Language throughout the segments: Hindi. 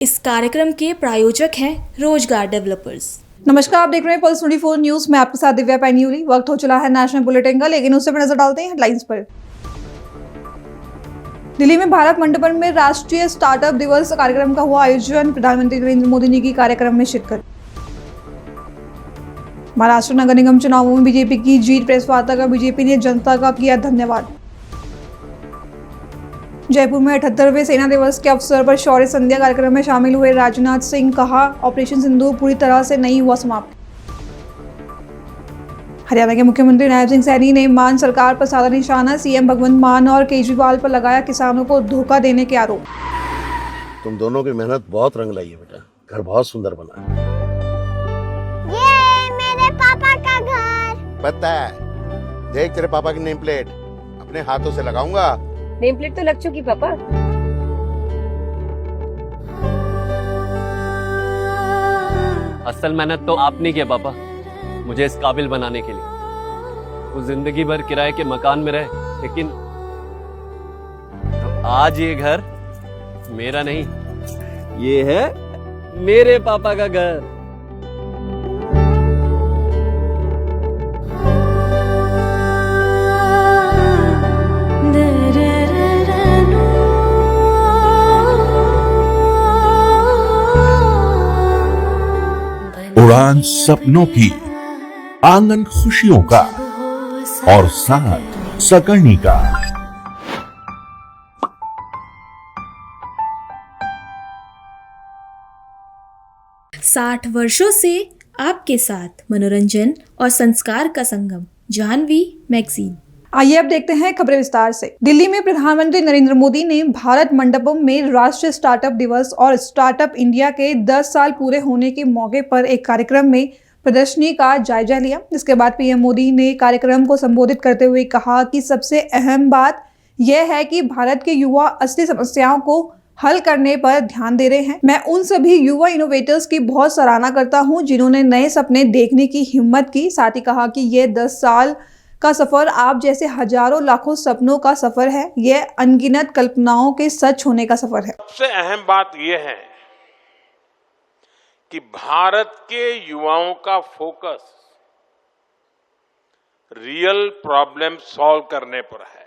इस कार्यक्रम के प्रायोजक हैं रोजगार डेवलपर्स। नमस्कार, आप देख रहे हैं पल्स 24 न्यूज में आपके साथ दिव्या पैन्यूली। वक्त हो चला है नेशनल बुलेटिन का, लेकिन उससे नजर डालते हैं हेडलाइंस पर। दिल्ली में भारत मंडपम में राष्ट्रीय स्टार्टअप दिवस कार्यक्रम का हुआ आयोजन। प्रधानमंत्री नरेंद्र मोदी ने की कार्यक्रम में शिरकत। महाराष्ट्र नगर निगम चुनावों में बीजेपी की जीत, प्रेस वार्ता का बीजेपी ने जनता का किया धन्यवाद। जयपुर में 78वें सेना दिवस के अवसर पर शौर्य संध्या कार्यक्रम में शामिल हुए राजनाथ सिंह, कहा ऑपरेशन सिंदूर पूरी तरह से नहीं हुआ समाप्त। हरियाणा के मुख्यमंत्री नायब सिंह सैनी ने मान सरकार पर साधा निशाना। सीएम भगवंत मान और केजरीवाल पर लगाया किसानों को धोखा देने के आरोप। तुम दोनों की मेहनत बहुत रंग लाई है बेटा, घर बहुत सुंदर बना है। ये मेरे पापा का घर। पता है, देख तेरे पापा की नेम प्लेट अपने हाथों से लगाऊंगा। नेम प्लेट तो लग चुकी पापा। असल मेहनत तो आपने किया पापा, मुझे इस काबिल बनाने के लिए। वो जिंदगी भर किराए के मकान में रहे, लेकिन तो आज ये घर मेरा नहीं, ये है मेरे पापा का घर। उड़ान सपनों की, आंगन खुशियों का और साथ सकर्णी का। साठ वर्षों से आपके साथ मनोरंजन और संस्कार का संगम, जानवी मैगजीन। आइए अब देखते हैं खबरें विस्तार से। दिल्ली में प्रधानमंत्री नरेंद्र मोदी ने भारत मंडपम में राष्ट्रीय स्टार्टअप दिवस और स्टार्टअप इंडिया के 10 साल पूरे होने के मौके पर एक कार्यक्रम में प्रदर्शनी का जायजा लिया। इसके बाद पीएम मोदी ने कार्यक्रम को संबोधित करते हुए कहा कि सबसे अहम बात यह है कि भारत के युवा असली समस्याओं को हल करने पर ध्यान दे रहे हैं। मैं उन सभी युवा इनोवेटर्स की बहुत सराहना करता हूं जिन्होंने नए सपने देखने की हिम्मत की। साथ ही कहा कि यह 10 साल का सफर आप जैसे हजारों लाखों सपनों का सफर है, यह अनगिनत कल्पनाओं के सच होने का सफर है। सबसे अहम बात यह है कि भारत के युवाओं का फोकस रियल प्रॉब्लम सॉल्व करने पर है।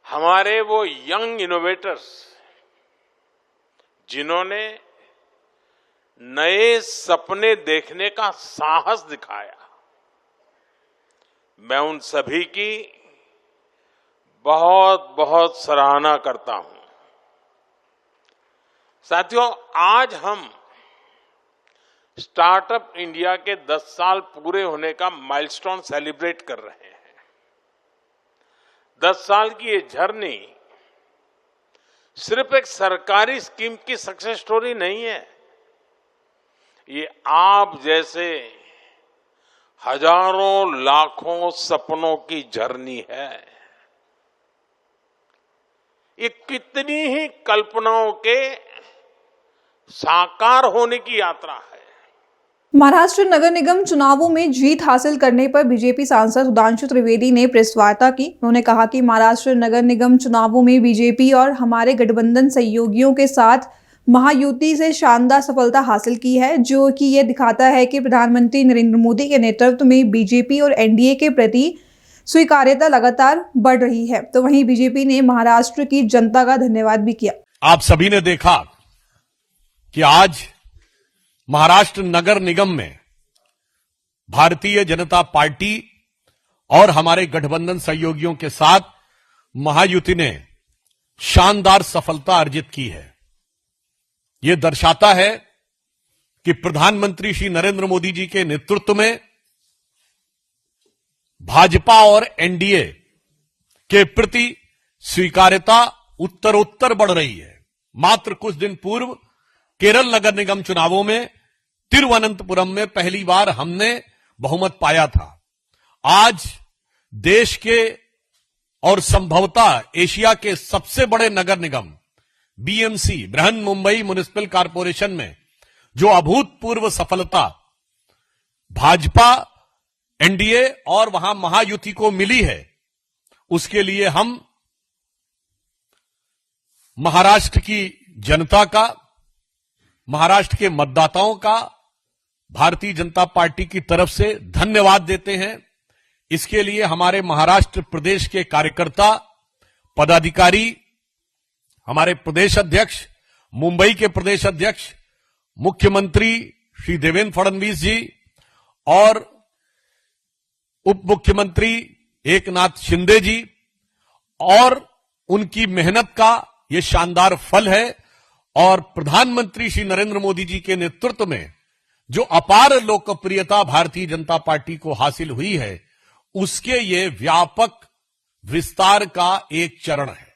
हमारे वो यंग इनोवेटर्स जिन्होंने नए सपने देखने का साहस दिखाया, मैं उन सभी की बहुत बहुत सराहना करता हूं। साथियों, आज हम स्टार्टअप इंडिया के 10 साल पूरे होने का माइलस्टोन सेलिब्रेट कर रहे हैं। 10 साल की ये जर्नी सिर्फ एक सरकारी स्कीम की सक्सेस स्टोरी नहीं है, ये आप जैसे हजारों लाखों सपनों की जर्नी है। ये कितनी ही कल्पनाओं के साकार होने की यात्रा है। महाराष्ट्र नगर निगम चुनावों में जीत हासिल करने पर बीजेपी सांसद सुधांशु त्रिवेदी ने प्रेस वार्ता की। उन्होंने कहा कि महाराष्ट्र नगर निगम चुनावों में बीजेपी और हमारे गठबंधन सहयोगियों के साथ महायुति से शानदार सफलता हासिल की है, जो कि यह दिखाता है कि प्रधानमंत्री नरेंद्र मोदी के नेतृत्व में बीजेपी और एनडीए के प्रति स्वीकार्यता लगातार बढ़ रही है। तो वहीं बीजेपी ने महाराष्ट्र की जनता का धन्यवाद भी किया। आप सभी ने देखा कि आज महाराष्ट्र नगर निगम में भारतीय जनता पार्टी और हमारे गठबंधन सहयोगियों के साथ महायुति ने शानदार सफलता अर्जित की है। यह दर्शाता है कि प्रधानमंत्री श्री नरेंद्र मोदी जी के नेतृत्व में भाजपा और एनडीए के प्रति स्वीकार्यता उत्तरोत्तर बढ़ रही है। मात्र कुछ दिन पूर्व केरल नगर निगम चुनावों में तिरुवनंतपुरम में पहली बार हमने बहुमत पाया था। आज देश के और संभवतः एशिया के सबसे बड़े नगर निगम BMC, Brihan Mumbai municipal corporation में जो अभूतपूर्व सफलता भाजपा, एनडीए और वहां महायुति को मिली है, उसके लिए हम महाराष्ट्र की जनता का, महाराष्ट्र के मतदाताओं का भारतीय जनता पार्टी की तरफ से धन्यवाद देते हैं। इसके लिए हमारे महाराष्ट्र प्रदेश के कार्यकर्ता, पदाधिकारी, हमारे प्रदेश अध्यक्ष, मुंबई के प्रदेश अध्यक्ष, मुख्यमंत्री श्री देवेंद्र फडणवीस जी और उप मुख्यमंत्री एकनाथ शिंदे जी और उनकी मेहनत का ये शानदार फल है। और प्रधानमंत्री श्री नरेंद्र मोदी जी के नेतृत्व में जो अपार लोकप्रियता भारतीय जनता पार्टी को हासिल हुई है, उसके ये व्यापक विस्तार का एक चरण है।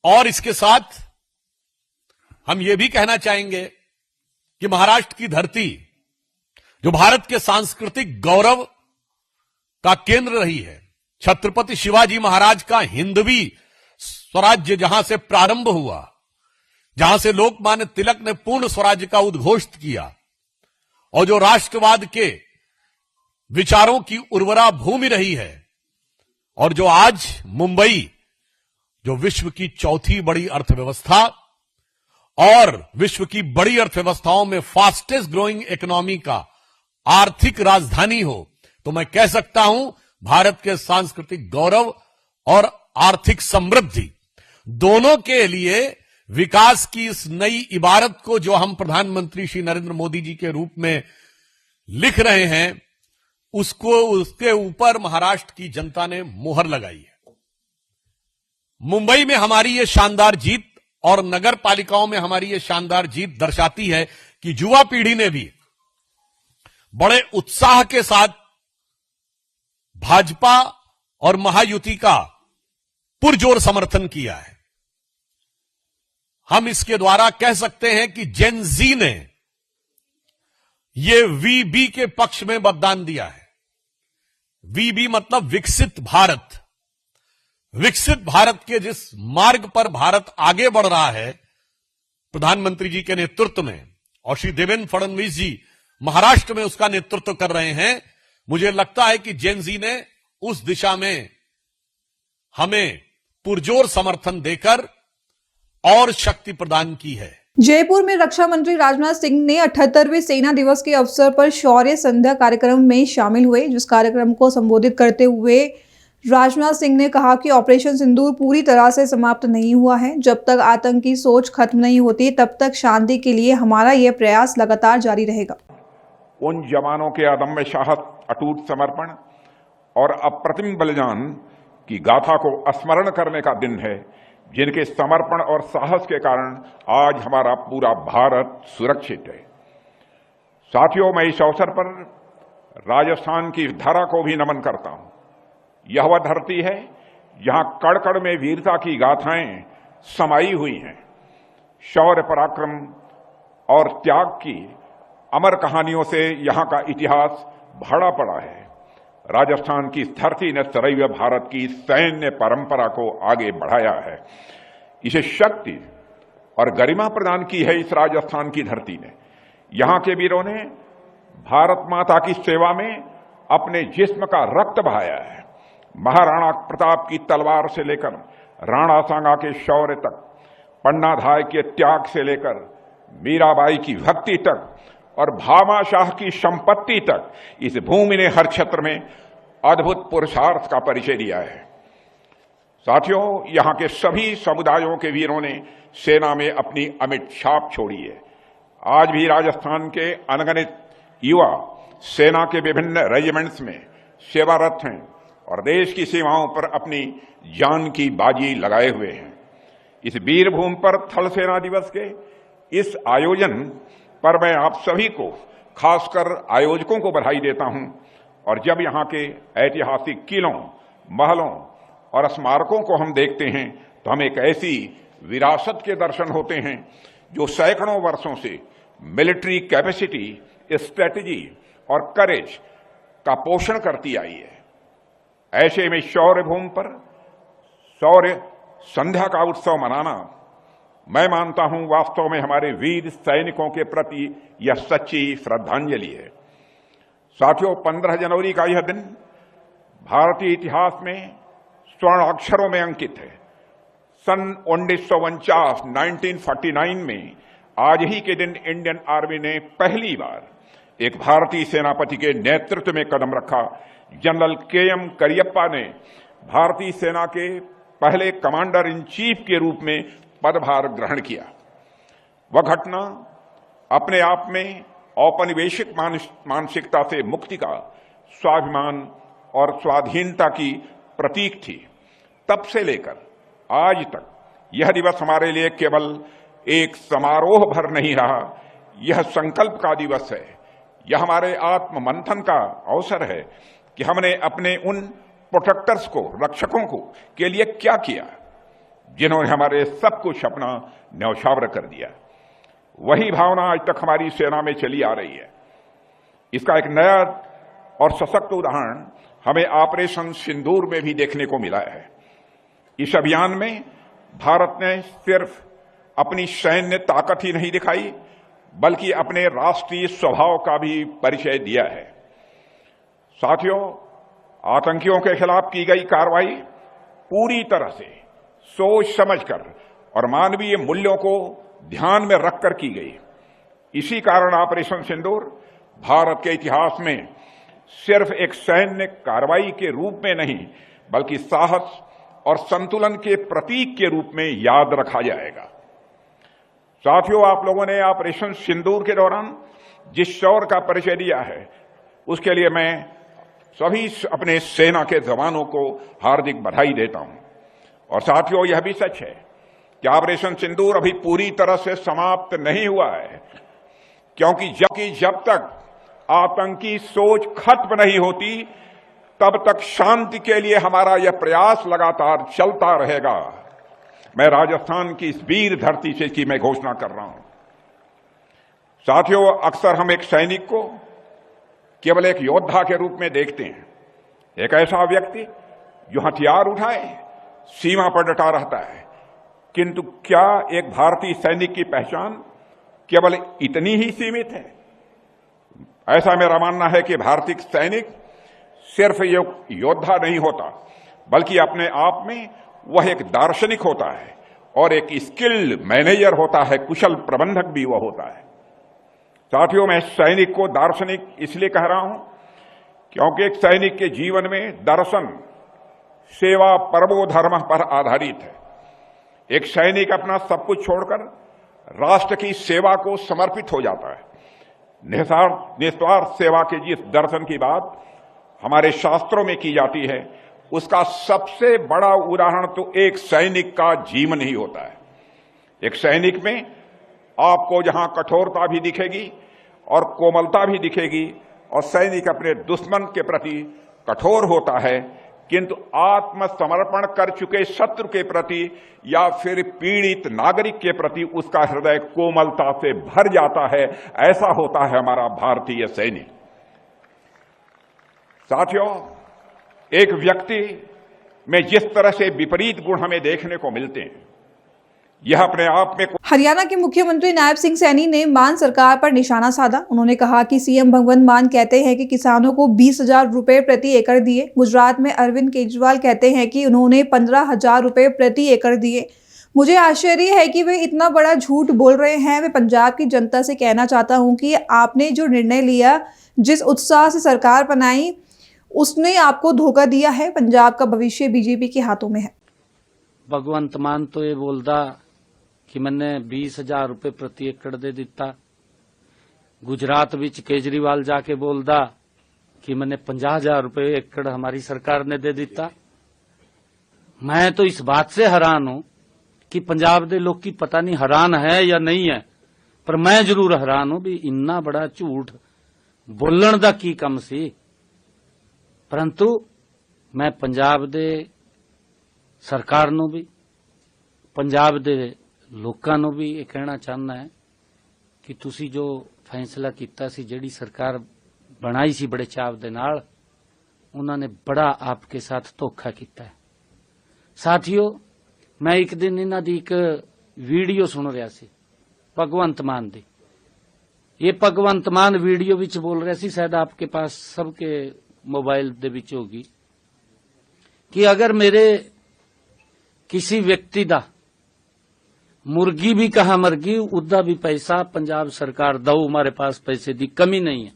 और इसके साथ हम ये भी कहना चाहेंगे कि महाराष्ट्र की धरती, जो भारत के सांस्कृतिक गौरव का केंद्र रही है, छत्रपति शिवाजी महाराज का हिंदवी स्वराज्य जहां से प्रारंभ हुआ, जहां से लोकमान्य तिलक ने पूर्ण स्वराज्य का उद्घोष किया और जो राष्ट्रवाद के विचारों की उर्वरा भूमि रही है, और जो आज मुंबई, जो विश्व की चौथी बड़ी अर्थव्यवस्था और विश्व की बड़ी अर्थव्यवस्थाओं में फास्टेस्ट ग्रोइंग इकोनॉमी का आर्थिक राजधानी हो, तो मैं कह सकता हूं भारत के सांस्कृतिक गौरव और आर्थिक समृद्धि दोनों के लिए विकास की इस नई इबारत को जो हम प्रधानमंत्री श्री नरेंद्र मोदी जी के रूप में लिख रहे हैं, उसके ऊपर महाराष्ट्र की जनता ने मुहर लगाई है। मुंबई में हमारी ये शानदार जीत और नगर पालिकाओं में हमारी ये शानदार जीत दर्शाती है कि युवा पीढ़ी ने भी बड़े उत्साह के साथ भाजपा और महायुति का पुरजोर समर्थन किया है। हम इसके द्वारा कह सकते हैं कि जेन जी ने ये वीबी के पक्ष में मतदान दिया है। वीबी मतलब विकसित भारत। विकसित भारत के जिस मार्ग पर भारत आगे बढ़ रहा है प्रधानमंत्री जी के नेतृत्व में, और श्री देवेंद्र फडणवीस जी महाराष्ट्र में उसका नेतृत्व कर रहे हैं, मुझे लगता है कि जेन जी ने उस दिशा में हमें पुरजोर समर्थन देकर और शक्ति प्रदान की है। जयपुर में रक्षा मंत्री राजनाथ सिंह ने 78वें सेना दिवस के अवसर पर शौर्य संध्या कार्यक्रम में शामिल हुए, जिस कार्यक्रम को संबोधित करते हुए राजनाथ सिंह ने कहा कि ऑपरेशन सिंदूर पूरी तरह से समाप्त नहीं हुआ है। जब तक आतंक की सोच खत्म नहीं होती, तब तक शांति के लिए हमारा यह प्रयास लगातार जारी रहेगा। उन जवानों के अदम्य साहस, अटूट समर्पण और अप्रतिम बलिदान की गाथा को स्मरण करने का दिन है, जिनके समर्पण और साहस के कारण आज हमारा पूरा भारत सुरक्षित है। साथियों, मैं इस अवसर पर राजस्थान की धरा को भी नमन करता हूं। यह वह धरती है जहां कण कण में वीरता की गाथाएं समाई हुई हैं। शौर्य, पराक्रम और त्याग की अमर कहानियों से यहां का इतिहास भरा पड़ा है। राजस्थान की धरती ने सदैव भारत की सैन्य परंपरा को आगे बढ़ाया है। इसे शक्ति और गरिमा प्रदान की है इस राजस्थान की धरती ने। यहां के वीरों ने भारत माता की सेवा में अपने जिस्म का रक्त बहाया है। महाराणा प्रताप की तलवार से लेकर राणा सांगा के शौर्य तक, पन्नाधाय के त्याग से लेकर मीराबाई की भक्ति तक और भामाशाह की संपत्ति तक, इस भूमि ने हर क्षेत्र में अद्भुत पुरुषार्थ का परिचय दिया है। साथियों, यहां के सभी समुदायों के वीरों ने सेना में अपनी अमिट छाप छोड़ी है। आज भी राजस्थान के अनगिनत युवा सेना के विभिन्न रेजिमेंट्स में सेवारत हैं और देश की सीमाओं पर अपनी जान की बाजी लगाए हुए हैं। इस वीरभूमि पर थल सेना दिवस के इस आयोजन पर मैं आप सभी को, खासकर आयोजकों को बधाई देता हूं। और जब यहां के ऐतिहासिक किलों, महलों और स्मारकों को हम देखते हैं तो हमें एक ऐसी विरासत के दर्शन होते हैं जो सैकड़ों वर्षों से मिलिट्री कैपेसिटी, स्ट्रेटेजी और करेज का पोषण करती आई है। ऐसे में शौर्य भूमि पर शौर्य संध्या का उत्सव मनाना, मैं मानता हूं, वास्तव में हमारे वीर सैनिकों के प्रति यह सच्ची श्रद्धांजलि है। साथियों, 15 जनवरी का यह दिन भारतीय इतिहास में स्वर्ण अक्षरों में अंकित है। सन 1949 में आज ही के दिन इंडियन आर्मी ने पहली बार एक भारतीय सेनापति के नेतृत्व में कदम रखा। General KM. करियप्पा ने भारतीय सेना के पहले कमांडर इन चीफ के रूप में पदभार ग्रहण किया। वह घटना अपने आप में औपनिवेशिक मानसिकता से मुक्ति का, स्वाभिमान और स्वाधीनता की प्रतीक थी। तब से लेकर आज तक यह दिवस हमारे लिए केवल एक समारोह भर नहीं रहा, यह संकल्प का दिवस है। यह हमारे आत्म मंथन का अवसर है कि हमने अपने उन प्रोटेक्टर्स को, रक्षकों को के लिए क्या किया जिन्होंने हमारे सब कुछ अपना न्यौछावर कर दिया। वही भावना आज तक हमारी सेना में चली आ रही है। इसका एक नया और सशक्त उदाहरण हमें ऑपरेशन सिंदूर में भी देखने को मिला है। इस अभियान में भारत ने सिर्फ अपनी सैन्य ताकत ही नहीं दिखाई, बल्कि अपने राष्ट्रीय स्वभाव का भी परिचय दिया है। साथियों, आतंकियों के खिलाफ की गई कार्रवाई पूरी तरह से सोच समझकर और मानवीय मूल्यों को ध्यान में रखकर की गई। इसी कारण ऑपरेशन सिंदूर भारत के इतिहास में सिर्फ एक सैन्य कार्रवाई के रूप में नहीं, बल्कि साहस और संतुलन के प्रतीक के रूप में याद रखा जाएगा। साथियों, आप लोगों ने ऑपरेशन सिंदूर के दौरान जिस शौर्य का परिचय दिया है, उसके लिए मैं सभी अपने सेना के जवानों को हार्दिक बधाई देता हूं। और साथियों, यह भी सच है कि ऑपरेशन सिंदूर अभी पूरी तरह से समाप्त नहीं हुआ है, क्योंकि जब तक आतंकी सोच खत्म नहीं होती, तब तक शांति के लिए हमारा यह प्रयास लगातार चलता रहेगा। मैं राजस्थान की इस वीर धरती से की मैं घोषणा कर रहा हूं। साथियों, अक्सर हम एक सैनिक को केवल एक योद्धा के रूप में देखते हैं, एक ऐसा व्यक्ति जो हथियार उठाए सीमा पर डटा रहता है। किंतु क्या एक भारतीय सैनिक की पहचान केवल इतनी ही सीमित है? ऐसा मेरा मानना है कि भारतीय सैनिक सिर्फ योद्धा नहीं होता, बल्कि अपने आप में वह एक दार्शनिक होता है और एक स्किल्ड मैनेजर होता है, कुशल प्रबंधक भी वह होता है। साथियों, मैं सैनिक को दार्शनिक इसलिए कह रहा हूं क्योंकि एक सैनिक के जीवन में दर्शन सेवा परमो धर्म पर आधारित है। एक सैनिक अपना सब कुछ छोड़कर राष्ट्र की सेवा को समर्पित हो जाता है। निस्वार्थ सेवा के जिस दर्शन की बात हमारे शास्त्रों में की जाती है, उसका सबसे बड़ा उदाहरण तो एक सैनिक का जीवन ही होता है। एक सैनिक में आपको जहां कठोरता भी दिखेगी और कोमलता भी दिखेगी, और सैनिक अपने दुश्मन के प्रति कठोर होता है, किंतु आत्मसमर्पण कर चुके शत्रु के प्रति या फिर पीड़ित नागरिक के प्रति उसका हृदय कोमलता से भर जाता है। ऐसा होता है हमारा भारतीय सैनिक। साथियों, एक व्यक्ति में जिस तरह से विपरीत गुण हमें देखने को मिलते हैं, यह अपने आप में। हरियाणा के मुख्यमंत्री नायब सिंह सैनी ने मान सरकार पर निशाना साधा। उन्होंने कहा कि सीएम भगवंत मान कहते हैं कि किसानों को 20,000 रुपए प्रति एकड़ दिए। गुजरात में अरविंद केजरीवाल कहते हैं कि उन्होंने 15,000 रुपए प्रति एकड़ दिए। मुझे आश्चर्य है कि वे इतना बड़ा झूठ बोल रहे हैं। मैं पंजाब की जनता से कहना चाहता हूं कि आपने जो निर्णय लिया, जिस उत्साह से सरकार बनाई, उसने आपको धोखा दिया है। पंजाब का भविष्य बीजेपी के हाथों में है। भगवंत मान तो ये बोलता कि मैंने 20,000 रुपए प्रति एकड़ दे दिता। गुजरात विच केजरीवाल जाके बोलदा कि मैंने 50,000 रुपए एकड़ हमारी सरकार ने दे दिता। मैं तो इस बात से हैरान हूं कि पंजाब दे लोग की पता नहीं हैरान है या नहीं है, पर मैं जरूर हैरान हूं भी इन्ना बड़ा झूठ बोलण दा की कम सी। परंतु मैं पंजाब दे सरकार नूं भी, पंजाब दे लोकां नूं भी ये कहना चाहना है कि तुसी जो फैसला कीता सी, जिहड़ी सरकार बनाई सी बड़े चाव दे नाल, उन्हां ने बड़ा आपके साथ धोखा कीता है। साथियों, मैं एक दिन इन्हां दी एक वीडियो सुन रहा सी भगवंत मान दी। ये भगवंत मान वीडियो विच बोल रहा सी, शायद आपके पास सबके मोबाइल दे विच होगी, कि अगर मेरे किसी व्यक्ति दा मुर्गी भी कहा मरगी उदा भी पैसा पंजाब सरकार दो, हमारे पास पैसे दी कमी नहीं है।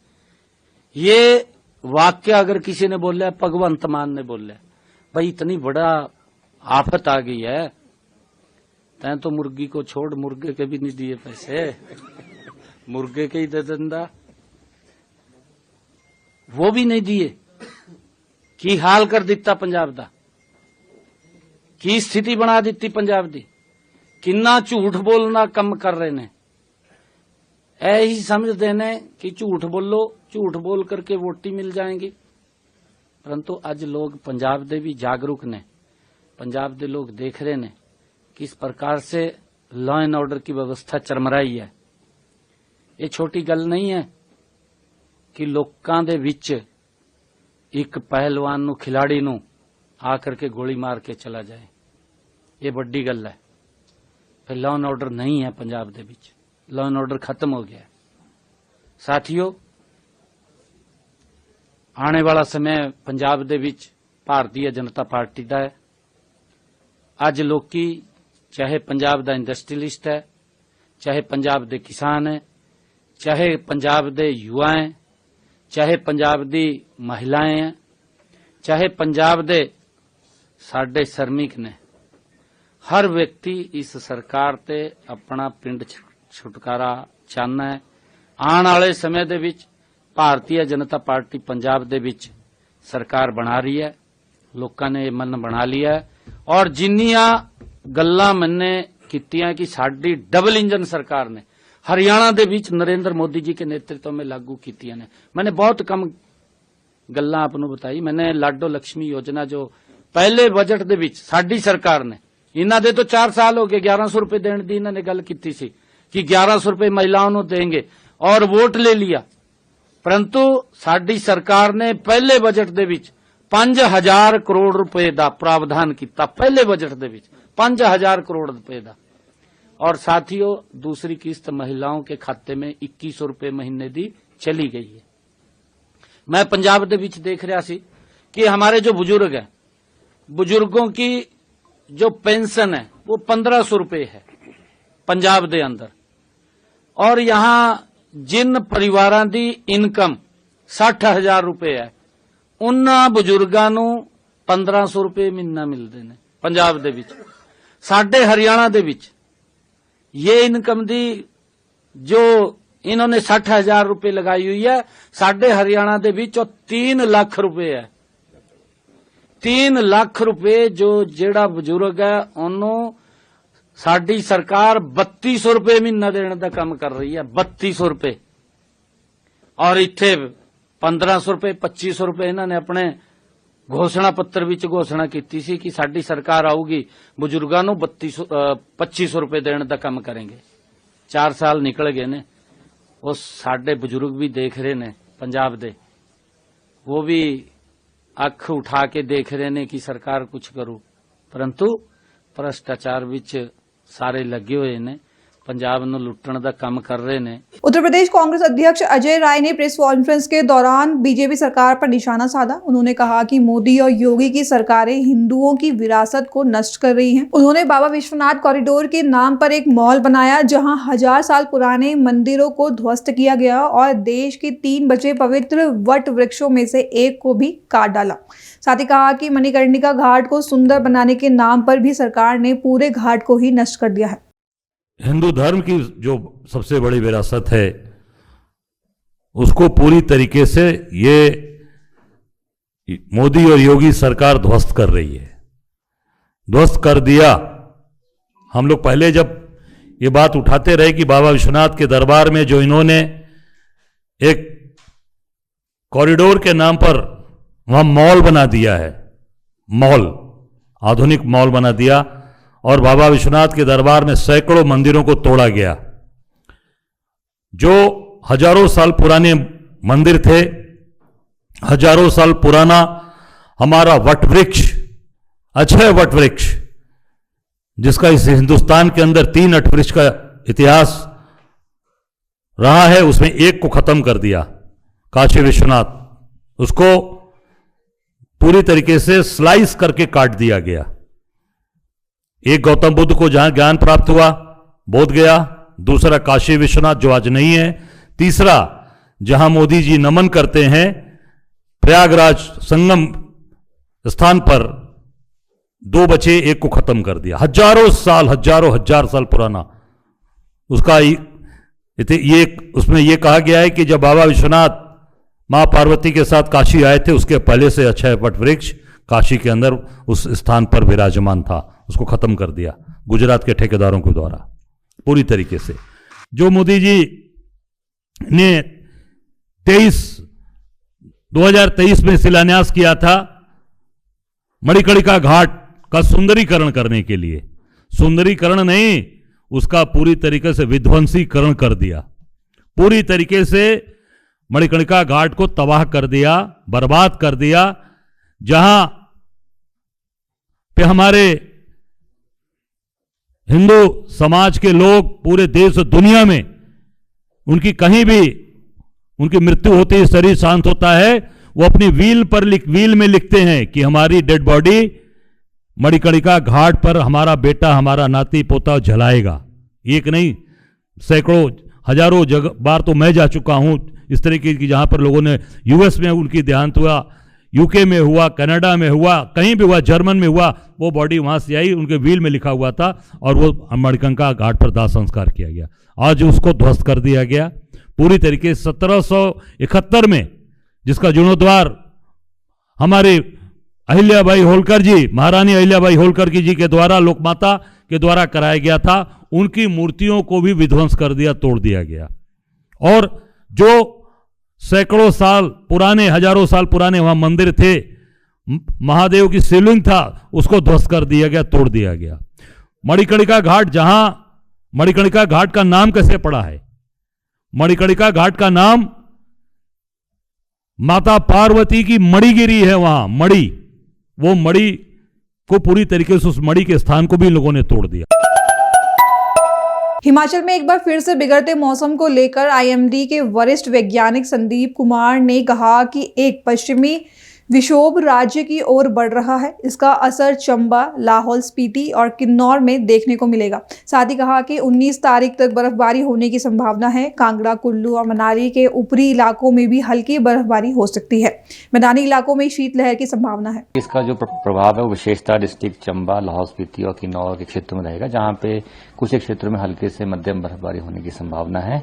ये वाक्य अगर किसी ने बोला, भगवंत मान ने बोला, भाई इतनी बड़ा आफत आ गई है, तैं तो मुर्गी को छोड़ मुर्गे के भी नहीं दिए पैसे, मुर्गे के ही दे देंदा, वो भी नहीं दिए। की हाल कर दिता पंजाब दा, की स्थिति बना दी पंजाब दी, किन्ना झूठ बोलना कम कर रहे ने। ऐही समझते ने कि झूठ बोलो, झूठ बोल करके वोटी मिल जाएंगी, परंतु आज लोग पंजाब दे भी जागरूक ने, पंजाब दे लोग देख रहे ने किस प्रकार से लॉ एंड ऑर्डर की व्यवस्था चरमराई है। ये छोटी गल नहीं है कि लोकां दे विच एक पहलवान नु खिलाड़ी नु आकर के गोली मार के चला जाए, ये बड़ी गल है। फिर लॉ एंड ऑर्डर नहीं है पंजाब दे विच, लॉ एंड ऑर्डर खत्म हो गया है। साथियों, आने वाला समय पंजाब दे विच भारतीय जनता पार्टी दा है। अज लोकी चाहे पंजाब दा इंडस्ट्रीलिस्ट है, चाहे पंजाब दे किसान है, चाहे पंजाब दे युवा हैं, चाहे पंजाब दी महिलाएं हैं, चाहे पंजाब दे साडे श्रमिक ने, हर व्यक्ति इस सरकार ते अपना पिंड छुटकारा चाहना है। आने वाले समय दे विच भारतीय जनता पार्टी पंजाब दे विच सरकार बना रही है, लोकां ने मन बना लिया है। और जिन्नियां गल्लां मैंने कीतियां कि साडी डबल इंजन सरकार ने हरियाणा दे विच नरेंद्र मोदी जी के नेतृत्व में लागू कीतियां ने, मैंने बहुत कम गल्लां आपनूं बताई। मैंने लाडो लक्ष्मी योजना जो पहले बजट दे विच साडी सरकार ने, इन्हां दे तो 4 साल हो गए 1100 रुपए देने दी इन्हां ने गल कीती सी कि 1100 रुपए महिलाओं नूं देंगे और वोट ले लिया, परंतु साडी सरकार ने पहले बजट दे विच 5000 करोड़ रुपए दा प्रावधान किया, पहले बजट दे विच 5000 करोड़ रुपए दा। और साथियों, दूसरी किस्त महिलाओं के खाते में 2100 रुपए महीने दी चली गई है। मैं पंजाब दे विच देख रहा सी कि हमारे जो बुजुर्ग हैं, बुजुर्गों की जो पेंशन है वो 1500 रुपए है पंजाब दे अंदर, और यहां जिन परिवारां दी इनकम 60,000 रुपए है, उन्हां बुजुर्गां नूं 1500 रुपए महीना मिलदे ने पंजाब दे विच। साडे हरियाणा दे विच ये इनकम दी जो इन्होंने 60,000 रुपए लगाई हुई है, साडे हरियाणा दे विच 3 लाख रुपए है। 3 लाख रुपए जो जेड़ा बुजुर्ग है उन्होंने साडी सरकार 3200 रुपए महीना देने का काम कर रही है, 3200 रुपए। और इत्थे 1500 रुपए 2500 रुपए इन्होंने अपने घोषणा पत्र विच घोषणा की सी कि साडी सरकार आऊगी बुजुर्गां नूं 2500 रुपए देने का काम करेंगे। 4 साल निकल गए ने, वो साडे बुजुर्ग भी देख रहे ने पंजाब दे, वो भी अख उठा के देख रहे ने कि सरकार कुछ करू, परंतु भ्रष्टाचार विच सारे लगे हुए ने, पंजाब नूं लुट्टण दा काम कर रहे ने। उत्तर प्रदेश कांग्रेस अध्यक्ष अजय राय ने प्रेस कॉन्फ्रेंस के दौरान बीजेपी सरकार पर निशाना साधा। उन्होंने कहा कि मोदी और योगी की सरकारें हिंदुओं की विरासत को नष्ट कर रही हैं। उन्होंने बाबा विश्वनाथ कॉरिडोर के नाम पर एक मॉल बनाया जहां 1000 साल पुराने मंदिरों को ध्वस्त किया गया और देश के 3 बचे पवित्र वट वृक्षों में से एक को भी काट डाला। साथ ही कहा कि मणिकर्णिका घाट को सुंदर बनाने के नाम पर भी सरकार ने पूरे घाट को ही नष्ट कर दिया है। हिंदू धर्म की जो सबसे बड़ी विरासत है उसको पूरी तरीके से ये मोदी और योगी सरकार ध्वस्त कर रही है, ध्वस्त कर दिया। हम लोग पहले जब ये बात उठाते रहे कि बाबा विश्वनाथ के दरबार में जो इन्होंने एक कॉरिडोर के नाम पर वहां मॉल बना दिया है, मॉल, आधुनिक मॉल बना दिया, और बाबा विश्वनाथ के दरबार में सैकड़ों मंदिरों को तोड़ा गया। जो हजारों साल पुराने मंदिर थे, हजारों साल पुराना हमारा वट वृक्ष, अक्षय वट वृक्ष, जिसका इस हिंदुस्तान के अंदर 3 वट वृक्ष का इतिहास रहा है, उसमें एक को खत्म कर दिया, काशी विश्वनाथ, उसको पूरी तरीके से स्लाइस करके काट दिया गया। एक गौतम बुद्ध को जहां ज्ञान प्राप्त हुआ बोध गया, दूसरा काशी विश्वनाथ जो आज नहीं है, तीसरा जहां मोदी जी नमन करते हैं प्रयागराज संगम स्थान पर 2 बचे, एक को खत्म कर दिया। हजार साल पुराना उसका ये उसमें यह कहा गया है कि जब बाबा विश्वनाथ मां पार्वती के साथ काशी आए थे उसके पहले से अक्षय वट वृक्ष काशी के अंदर उस स्थान पर विराजमान था, उसको खत्म कर दिया गुजरात के ठेकेदारों के द्वारा पूरी तरीके से। जो मोदी जी ने 2023 में शिलान्यास किया था मणिकर्णिका घाट का सुंदरीकरण करने के लिए, सुंदरीकरण नहीं उसका पूरी तरीके से विध्वंसीकरण कर दिया, पूरी तरीके से मणिकर्णिका घाट को तबाह कर दिया, बर्बाद कर दिया। जहां पे हमारे हिंदू समाज के लोग पूरे देश और दुनिया में उनकी कहीं भी उनकी मृत्यु होती है, शरीर शांत होता है, वो अपनी व्हील में लिखते हैं कि हमारी डेड बॉडी मणिकर्णिका घाट पर हमारा बेटा हमारा नाती पोता जलाएगा। एक नहीं सैकड़ों हजारों बार तो मैं जा चुका हूं इस तरीके की, जहां पर लोगों ने यूएस में उनकी देहांत हुआ, यूके में हुआ, कनाडा में हुआ, कहीं भी हुआ, जर्मन में हुआ, वो बॉडी वहां से आई, उनके व्हील में लिखा हुआ था और वो मणिकर्णिका घाट पर दाह संस्कार किया गया। आज उसको ध्वस्त कर दिया गया पूरी तरीके से। 1771 में जिसका जीर्णोद्वार हमारे अहिल्याबाई होलकर जी, महारानी अहिल्याबाई होलकर जी के द्वारा, लोकमाता के द्वारा कराया गया था, उनकी मूर्तियों को भी विध्वंस कर दिया, तोड़ दिया गया। और जो सैकड़ों साल पुराने, हजारों साल पुराने वहां मंदिर थे, महादेव की शिवलिंग था, उसको ध्वस्त कर दिया गया, तोड़ दिया गया। मणिकर्णिका घाट, जहां मणिकर्णिका घाट का नाम कैसे पड़ा है? मणिकर्णिका घाट का नाम माता पार्वती की मणिगिरी है, वहां मणि, वो मणि को पूरी तरीके से उस मणि के स्थान को भी लोगों ने तोड़ दिया। हिमाचल में एक बार फिर से बिगड़ते मौसम को लेकर आईएमडी के वरिष्ठ वैज्ञानिक संदीप कुमार ने कहा कि एक पश्चिमी विक्षोभ राज्य की ओर बढ़ रहा है। इसका असर चंबा, लाहौल स्पीति और किन्नौर में देखने को मिलेगा। साथ ही कहा कि 19 तारीख तक बर्फबारी होने की संभावना है। कांगड़ा, कुल्लू और मनाली के ऊपरी इलाकों में भी हल्की बर्फबारी हो सकती है। मैदानी इलाकों में शीतलहर की संभावना है। इसका जो प्रभाव है वो विशेषता डिस्ट्रिक्ट चंबा, लाहौल स्पीति और किन्नौर के क्षेत्रों में रहेगा, जहां पे कुछ एक क्षेत्रों में हल्के से मध्यम बर्फबारी होने की संभावना है।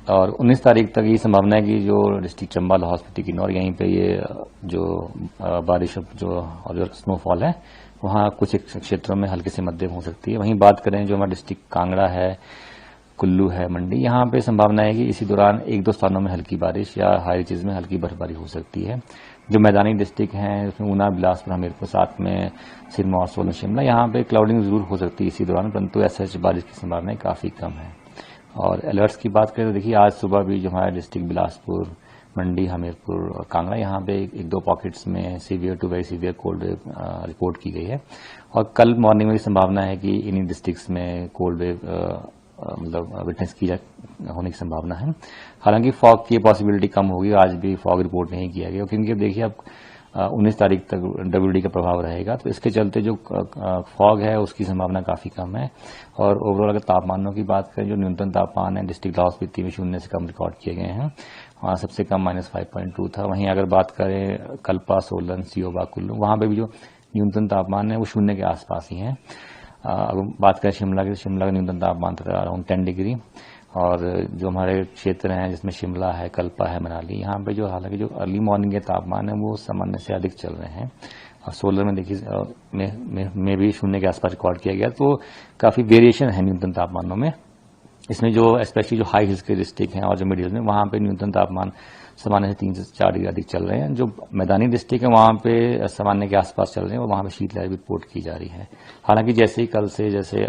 और 19 तारीख तक ये संभावना है कि जो डिस्ट्रिक्ट चंबा, लाहौल स्पीति, किन्नौर, यहीं पे ये जो बारिश और जो स्नोफॉल है वहाँ कुछ क्षेत्रों में हल्के से मध्यम हो सकती है। वहीं बात करें जो हमारा डिस्ट्रिक्ट कांगड़ा है, कुल्लू है, मंडी, यहाँ पे संभावना है कि इसी दौरान 1-2 स्थानों में हल्की बारिश या हाई रीचेज में हल्की बर्फबारी हो सकती है। जो मैदानी डिस्ट्रिक्ट हैं उसमें ऊना, बिलासपुर, हमीरपुर, साथ में सिरमौर, सोलन, शिमला, यहाँ पे क्लाउडिंग जरूर हो सकती है इसी दौरान, परंतु ऐसे बारिश की संभावना काफी कम है। और अलर्ट्स की बात करें तो देखिए आज सुबह भी जो हमारा डिस्ट्रिक्ट बिलासपुर, मंडी, हमीरपुर और कांगड़ा, यहाँ पे 1-2 पॉकेट्स में severe to very severe cold wave report की गई है। और कल मॉर्निंग में भी संभावना है कि इन्हीं डिस्ट्रिक्ट्स में कोल्ड वेव मतलब विटनेस की होने की संभावना है। हालांकि फॉग की पॉसिबिलिटी कम होगी, आज भी फॉग रिपोर्ट नहीं किया गया क्योंकि देखिए अब 19 तारीख तक WD का प्रभाव रहेगा, तो इसके चलते जो फॉग है उसकी संभावना काफी कम है। और ओवरऑल अगर तापमानों की बात करें, जो न्यूनतम तापमान है डिस्ट्रिक्ट लाहौल स्पीति में 0 से कम रिकॉर्ड किए गए हैं, वहाँ सबसे कम -5.2 था। वहीं अगर बात करें कल्पा, सोलन, सियोबा, कुल्लू, वहाँ पे भी जो न्यूनतम तापमान है वो 0 के आसपास ही है। अगर बात करें शिमला की, शिमला का न्यूनतम तापमान था अराउंड 10 डिग्री। और जो हमारे क्षेत्र हैं जिसमें शिमला है, कल्पा है, मनाली, यहाँ पे जो हालांकि जो अर्ली मॉर्निंग के तापमान है वो सामान्य से अधिक चल रहे हैं। और सोलर में देखिए में भी 0 के आसपास रिकॉर्ड किया गया, तो काफी वेरिएशन है न्यूनतम तापमानों में। इसमें जो स्पेशली जो हाई हिल्स के डिस्ट्रिक्ट हैं और जो मिडिल में, वहाँ पे न्यूनतम तापमान सामान्य से 3 से 4 डिग्री अधिक चल रहे हैं। जो मैदानी डिस्ट्रिक्ट है वहाँ पे सामान्य के आसपास चल रहे हैं और वहाँ पे शीतलहर भी रिपोर्ट की जा रही है। हालांकि जैसे ही कल से जैसे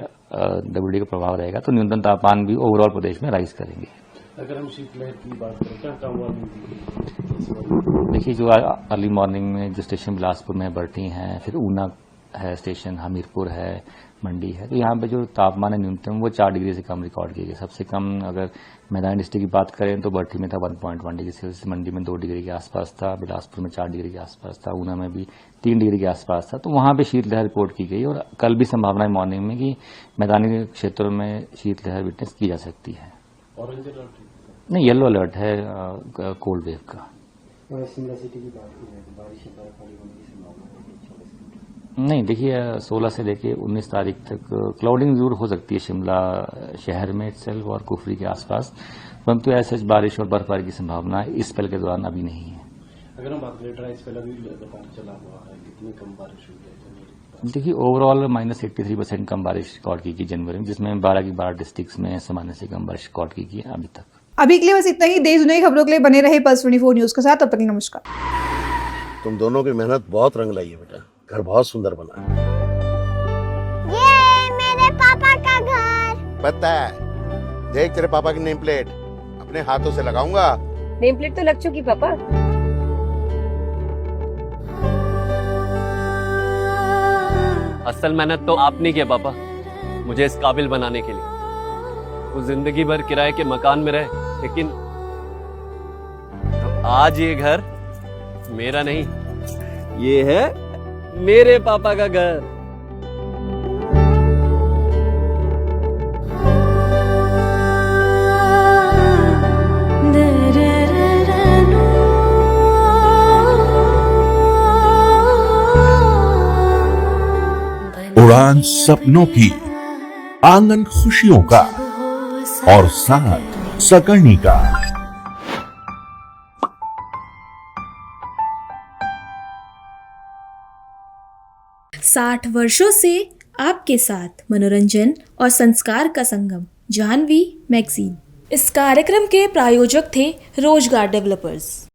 WD का प्रभाव रहेगा तो न्यूनतम तापमान भी ओवरऑल प्रदेश में राइज करेंगे। अगर हम शीतलहर की बात करें क्या हुआ? देखिए जो अर्ली मॉर्निंग में जो स्टेशन बिलासपुर में बरठी हैं, फिर ऊना है स्टेशन, हमीरपुर है, मंडी है, तो यहाँ पे जो तापमान है न्यूनतम वो 4 डिग्री से कम रिकॉर्ड किया गया। सबसे कम अगर मैदानी डिस्ट्रिक्ट की बात करें तो बढ़ी में था 1.1 डिग्री सेल्सियस, मंडी में 2 डिग्री के आसपास था, बिलासपुर में 4 डिग्री के आसपास था, ऊना में भी 3 डिग्री के आसपास था। तो वहाँ पे शीतलहर रिपोर्ट की गई और कल भी संभावना है मॉर्निंग में कि मैदानी क्षेत्रों में शीतलहर विटनेस की जा सकती है। ऑरेंज अलर्ट नहीं, येलो अलर्ट है कोल्ड वेव का। शिमला सिटी की बात की जाए तो बारिश बर्फबारी होने की संभावना है? नहीं, देखिए 16 से लेके 19 तारीख तक क्लाउडिंग जरूर हो सकती है शिमला शहर में इटसेल्फ और कुफरी के आसपास, परंतु ऐसे बारिश और बर्फबारी की संभावना इस स्पेल के दौरान अभी नहीं है। अगर हम बात करें ड्राई स्पेल अभी लगातार चला हुआ है, कितनी कम बारिश हुई है? देखिए ओवरऑल -83% कम बारिश रिकॉर्ड की गई जनवरी में, जिसमें 12 की 12 डिस्ट्रिक्ट्स में सामान्य से कम बारिश रिकॉर्ड की गई अभी तक। अभी के लिए बस इतना ही। देश दुनिया की खबरों के लिए बने रहे पल्स 24 न्यूज के साथ। तब तक के लिए नमस्कार। तुम दोनों की मेहनत बहुत रंग लाई है बेटा, घर बहुत सुंदर बना है। ये मेरे पापा का घर। पता है, देख तेरे पापा की नेम प्लेट अपने हाथों से लगाऊंगा। नेम प्लेट तो लग चुकी पापा। असल मेहनत तो आपने किया पापा, मुझे इस काबिल बनाने के लिए। वो जिंदगी भर किराए के मकान में रहे, लेकिन तो आज ये घर मेरा नहीं, ये है मेरे पापा का घर। उड़ान सपनों की, आंगन खुशियों का और साथ सकर्णी का। 60 वर्षों से आपके साथ मनोरंजन और संस्कार का संगम, जाह्नवी मैगजीन। इस कार्यक्रम के प्रायोजक थे रोजगार डेवलपर्स।